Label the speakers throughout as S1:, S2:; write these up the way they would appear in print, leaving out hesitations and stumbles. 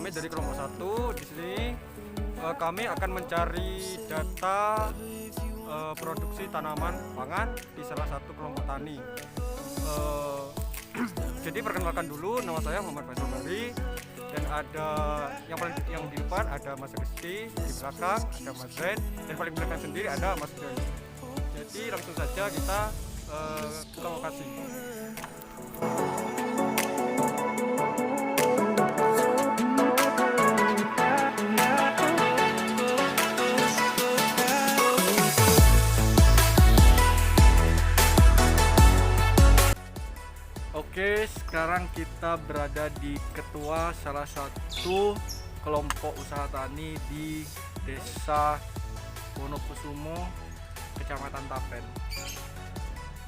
S1: kami dari kelompok 1 di sini kami akan mencari data produksi tanaman pangan di salah satu kelompok tani. Jadi perkenalkan dulu, nama saya Muhammad Faisal Bari, dan ada yang di depan ada Mas Rizky, di belakang ada Mas Zain, dan paling belakang sendiri ada Mas Joy. Jadi langsung saja kita ke lokasi. Oke, sekarang kita berada di ketua salah satu kelompok usaha tani di Desa Wonokusumo, Kecamatan Tapen.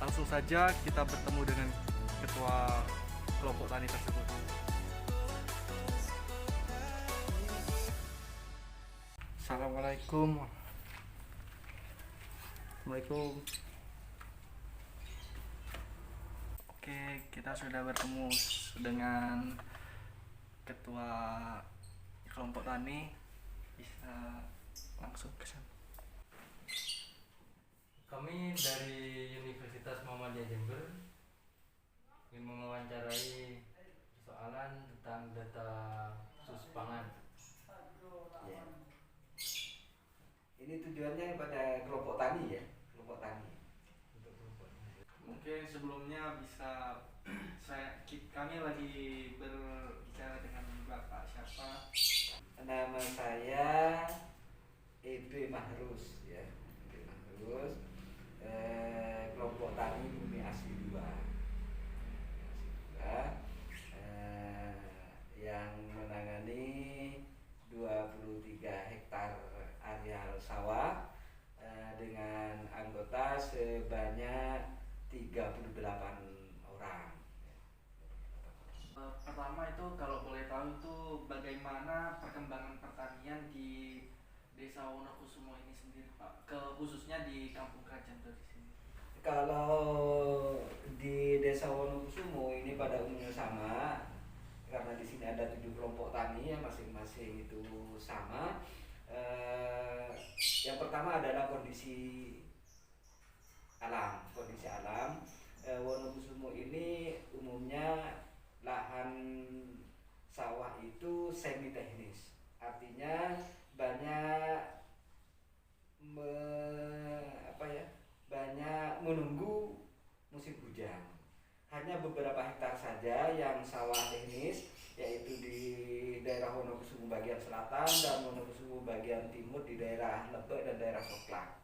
S1: Langsung saja kita bertemu dengan ketua kelompok tani tersebut. Assalamualaikum. Assalamualaikum. Oke, kita sudah bertemu dengan ketua kelompok tani. Bisa langsung ke sana.
S2: Kami dari Universitas Muhammadiyah Jember ingin mewawancarai persoalan tentang data khusus pangan.
S3: Ya. Ini tujuannya pada kelompok tani ya, kelompok tani.
S1: Mungkin sebelumnya bisa kami lagi berbicara dengan Bapak siapa?
S3: Nama saya EB Mahrus ya, EB Mahrus, kelompok tani Bumi Asli 2, yang menangani 23 hektar areal sawah dengan anggota sebanyak 38 orang.
S1: Pertama itu kalau boleh tahu itu bagaimana perkembangan pertanian di Desa Wonokusumo ini sendiri, Pak, khususnya di Kampung Kerajaan dari sini.
S3: Kalau di Desa Wonokusumo ini pada umumnya sama, karena di sini ada 7 kelompok tani yang masing-masing itu sama. Yang pertama adalah kondisi alam. Wonokusumo ini umumnya lahan sawah itu semi teknis, artinya banyak banyak menunggu musim hujan. Hanya beberapa hektar saja yang sawah teknis, yaitu di daerah Wonokusumo bagian selatan dan Wonokusumo bagian timur di daerah Lebek dan daerah Soklak.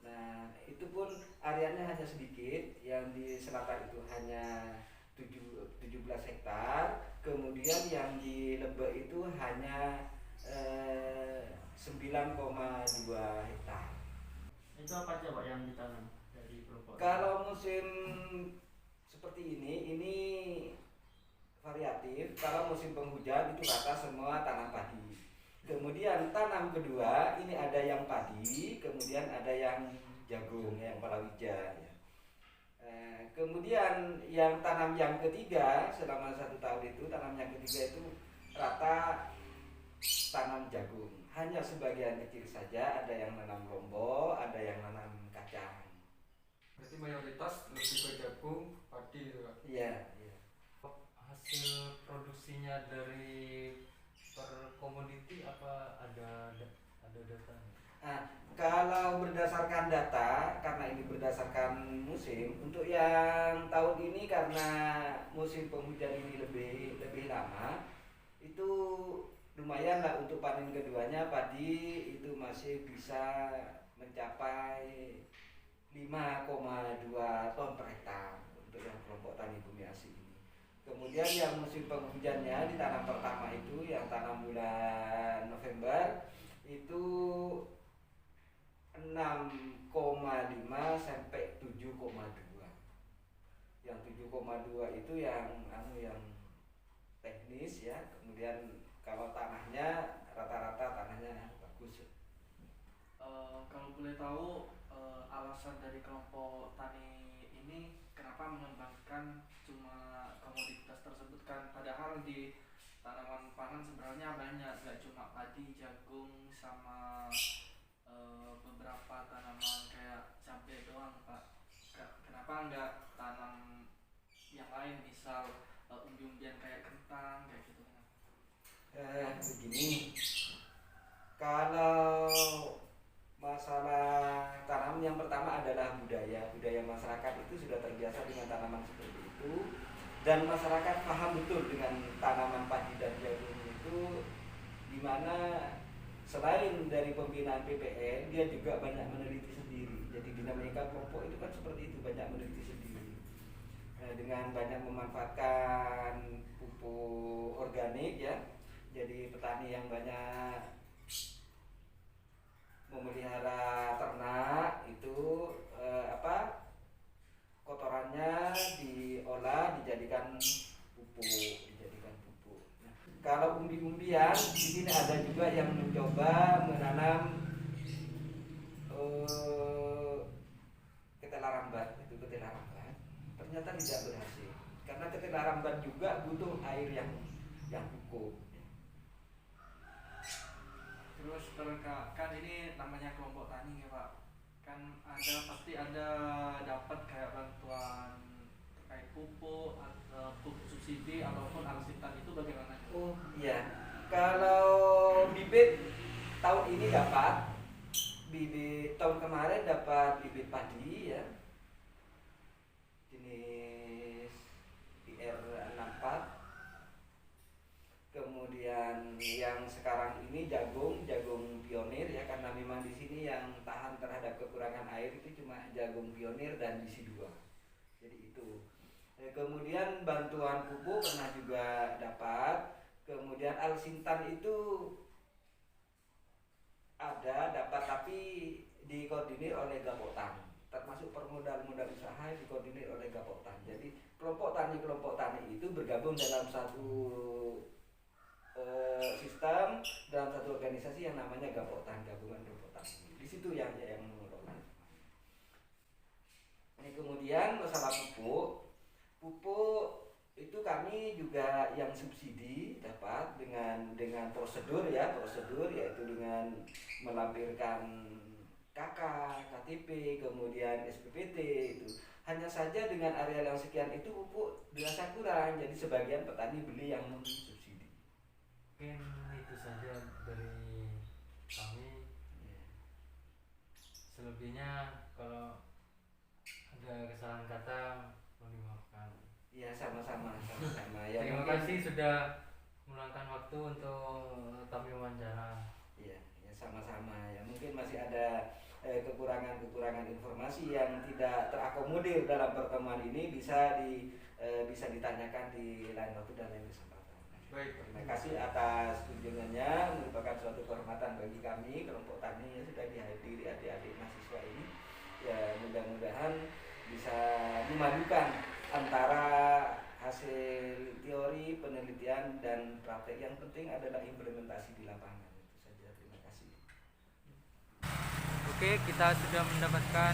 S3: Nah, itu pun areanya hanya sedikit, yang di selatan itu hanya 17 hektar, kemudian yang di Lebek itu hanya 9,2 hektar.
S2: Itu apa aja Pak yang ditanam dari kelompok?
S3: Kalau musim seperti ini variatif. Kalau musim penghujan itu rata semua tanam padi. Kemudian tanam kedua ini ada yang padi, kemudian ada yang jagung, yang palawija. Ya. Kemudian yang tanam yang ketiga selama 1 tahun itu, tanam yang ketiga itu rata tanam jagung. Hanya sebagian kecil saja ada yang menanam lombok, ada yang menanam kacang.
S1: Berarti mayoritas lebih ke jagung, padi itu, Pak.
S3: Iya.
S2: Hasil produksinya dari per komoditi apa ada datanya?
S3: Nah, kalau berdasarkan data, karena ini berdasarkan musim, untuk yang tahun ini karena musim penghujan ini lebih lama, itu lumayan lah untuk panen keduanya. Padi itu masih bisa mencapai 5,2 ton per hektar untuk yang kelompok tani Bumi Asli ini. Kemudian yang musim penghujannya di tanam pertama itu, yang tanam bulan November, itu 6,5 sampai 7,2. Yang 7,2 itu yang teknis ya. Kemudian kalau tanahnya rata-rata tanahnya bagus.
S1: Kalau boleh tahu alasan dari kelompok tani ini kenapa mengembangkan cuma komoditas tersebut, kan padahal di
S2: tanaman pangan sebenarnya banyak, nggak cuma padi, jagung, sama beberapa tanaman kayak cabai doang Pak. Kenapa nggak tanam yang lain, misal umbi-umbian kayak kentang kayak gitu?
S3: Begini, kalau masalah tanam, yang pertama adalah budaya masyarakat itu sudah terbiasa dengan tanaman seperti itu, dan masyarakat paham betul dengan tanaman padi dan jagung itu, dimana selain dari pembinaan PPN dia juga banyak meneliti sendiri. Jadi dinamika kelompok itu kan seperti itu, banyak meneliti sendiri. Dengan banyak memanfaatkan pupuk organik ya, jadi petani yang banyak memelihara ternak itu kotorannya diolah dijadikan pupuk. Nah, kalau umbi-umbian di sini ada juga yang mencoba menanam ketela rambat. Ternyata tidak berhasil karena ketela rambat juga butuh air yang cukup.
S2: Terus kan ini namanya kelompok tani ya Pak, kan pasti ada dapat kayak bantuan terkait pupuk atau pupuk subsidi ataupun alsintan, itu bagaimana?
S3: Oh iya, kalau bibit tahun ini dapat, bibit tahun kemarin dapat bibit padi ya, jenis PR64. Kemudian yang sekarang ini jagung pionir ya, karena memang di sini yang tahan terhadap kekurangan air itu cuma jagung pionir dan bisi 2. Jadi itu. Kemudian bantuan pupuk pernah juga dapat. Kemudian alsintan itu dapat, tapi dikoordinir oleh Gapoktan. Termasuk permodal-modal usaha dikoordinir oleh Gapoktan. Jadi kelompok tani itu bergabung dalam satu sistem, dalam satu organisasi yang namanya Gapoktan, gabungan Gapoktan. Di situ yang mengelola. Ini kemudian masalah pupuk itu kami juga yang subsidi dapat dengan prosedur yaitu dengan melampirkan KK, KTP, kemudian SPPT itu. Hanya saja dengan area yang sekian itu pupuk dirasa kurang, jadi sebagian petani beli yang subsidi.
S4: Mungkin itu saja dari kami. Selebihnya kalau ada kesalahan kata mohon dimaafkan.
S3: Ya sama-sama ya.
S4: Terima kasih sudah meluangkan waktu untuk kami wawancara.
S3: Ya sama-sama ya. Mungkin masih ada kekurangan informasi yang tidak terakomodir dalam pertemuan ini, bisa ditanyakan di lain waktu dan lain kesempatan.
S1: Baik,
S3: Terima kasih atas kunjungannya, merupakan suatu kehormatan bagi kami kelompok tani yang sudah dihadiri adik-adik mahasiswa ini. Ya mudah-mudahan bisa memadukan antara hasil teori, penelitian dan praktek. Yang penting adalah implementasi di lapangan. Itu saja. Terima kasih.
S4: Oke, kita sudah mendapatkan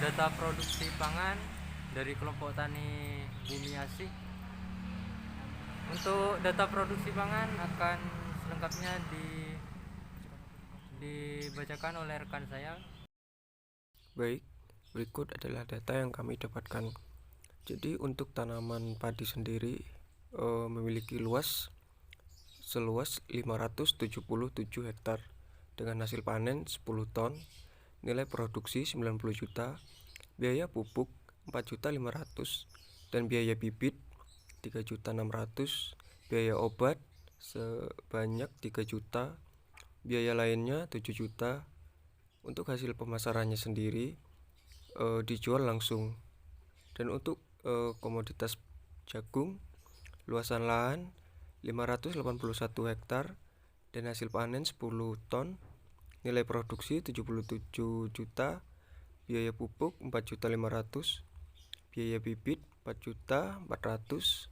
S4: data produksi pangan dari kelompok tani Bumi Asih. Untuk data produksi pangan akan selengkapnya dibacakan oleh rekan saya.
S5: Baik, berikut adalah data yang kami dapatkan. Jadi untuk tanaman padi sendiri memiliki seluas 577 hektar dengan hasil panen 10 ton, nilai produksi 90 juta, biaya pupuk 4.500.000 dan biaya bibit 3.600.000, biaya obat sebanyak 3 juta, biaya lainnya 7 juta. Untuk hasil pemasarannya sendiri dijual langsung. Dan untuk komoditas jagung, luasan lahan 581 hektar dan hasil panen 10 ton, nilai produksi 77 juta, biaya pupuk 4.500.000, biaya bibit 4.400.000,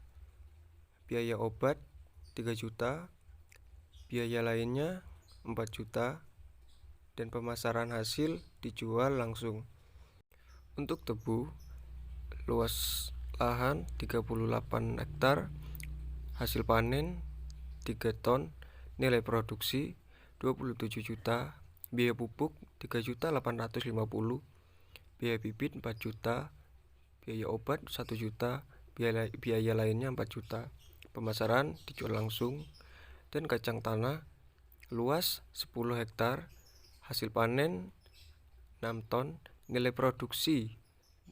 S5: biaya obat 3 juta, biaya lainnya 4 juta, dan pemasaran hasil dijual langsung. Untuk tebu, luas lahan 38 hektar, hasil panen 3 ton, nilai produksi 27 juta, biaya pupuk 3.850.000, biaya bibit 4 juta, biaya obat 1 juta, biaya lainnya 4 juta. Pemasaran dijual langsung. Dan kacang tanah luas 10 hektar, hasil panen 6 ton, nilai produksi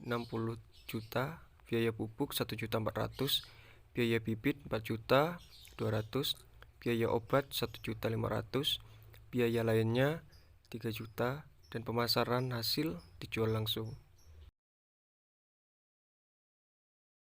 S5: 60 juta, biaya pupuk 1.400.000, biaya bibit 4.200.000, biaya obat 1.500.000, biaya lainnya 3 juta, dan pemasaran hasil dijual langsung.